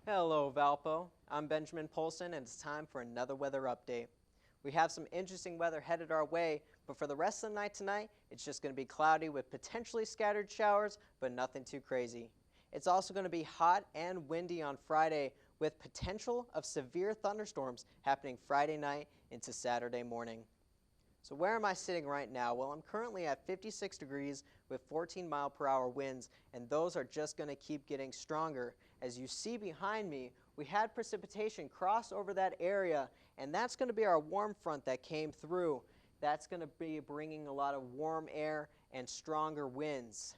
Hello Valpo, I'm Benjamin Polson and it's time for another weather update. We have some interesting weather headed our way, but for the rest of the night tonight, it's just going to be cloudy with potentially scattered showers, but nothing too crazy. It's also going to be hot and windy on Friday with potential of severe thunderstorms happening Friday night into Saturday morning. So where am I sitting right now? Well, I'm currently at 56 degrees with 14-mile-per-hour winds, and those are just going to keep getting stronger. As you see behind me, we had precipitation cross over that area, and that's going to be our warm front that came through. That's going to be bringing a lot of warm air and stronger winds.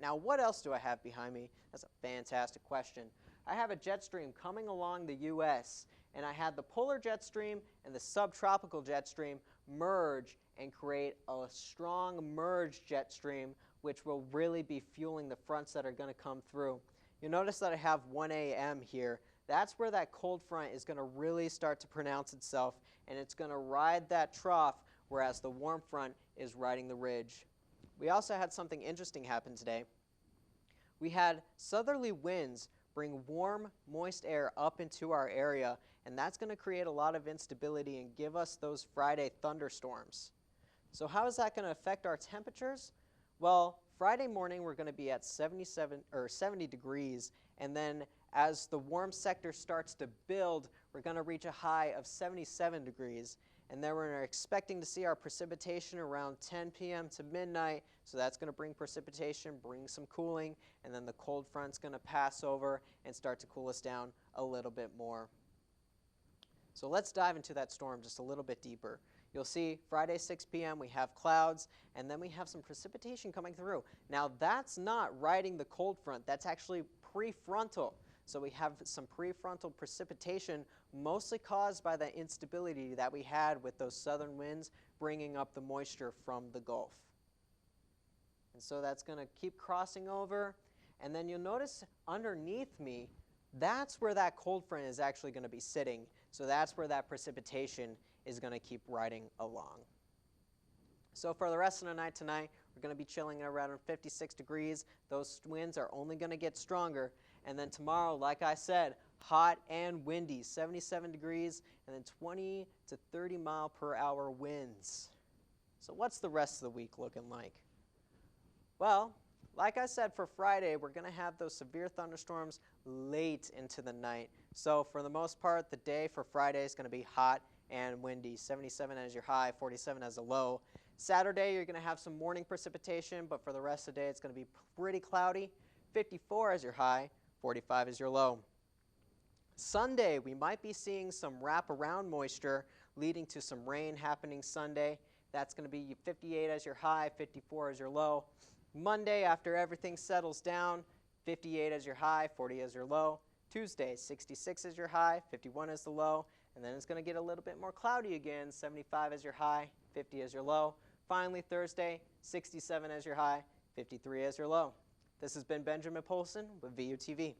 Now, what else do I have behind me? That's a fantastic question. I have a jet stream coming along the U.S., and I had the polar jet stream and the subtropical jet stream merge and create a strong merged jet stream, which will really be fueling the fronts that are going to come through. You'll notice that I have 1 a.m. here. That's where that cold front is going to really start to pronounce itself, and it's going to ride that trough, whereas the warm front is riding the ridge. We also had something interesting happen today. We had southerly winds bring warm, moist air up into our area, and that's going to create a lot of instability and give us those Friday thunderstorms. So how is that going to affect our temperatures? Well, Friday morning we're going to be at 70 degrees, and then as the warm sector starts to build, we're going to reach a high of 77 degrees. And then we're expecting to see our precipitation around 10 p.m. to midnight, so that's going to bring precipitation, bring some cooling, and then the cold front's going to pass over and start to cool us down a little bit more. So let's dive into that storm just a little bit deeper. You'll see Friday 6 p.m. we have clouds, and then we have some precipitation coming through. Now that's not riding the cold front, that's actually prefrontal. So we have some prefrontal precipitation, mostly caused by the instability that we had with those southern winds bringing up the moisture from the Gulf. And so that's going to keep crossing over. And then you'll notice underneath me, that's where that cold front is actually going to be sitting. So that's where that precipitation is going to keep riding along. So for the rest of the night tonight, we're going to be chilling at around 56 degrees. Those winds are only going to get stronger. And then tomorrow, like I said, hot and windy, 77 degrees, and then 20 to 30 mile per hour winds. So what's the rest of the week looking like? Well, like I said, for Friday, we're going to have those severe thunderstorms late into the night. So for the most part, the day for Friday is going to be hot and windy, 77 as your high, 47 as a low. Saturday, you're going to have some morning precipitation, but for the rest of the day, it's going to be pretty cloudy, 54 as your high, 45 is your low. Sunday, we might be seeing some wraparound moisture leading to some rain happening Sunday. That's going to be 58 as your high, 54 as your low. Monday, after everything settles down, 58 as your high, 40 as your low. Tuesday, 66 as your high, 51 as the low. And then it's going to get a little bit more cloudy again, 75 as your high, 50 as your low. Finally, Thursday, 67 as your high, 53 as your low. This has been Benjamin Polson with VUTV.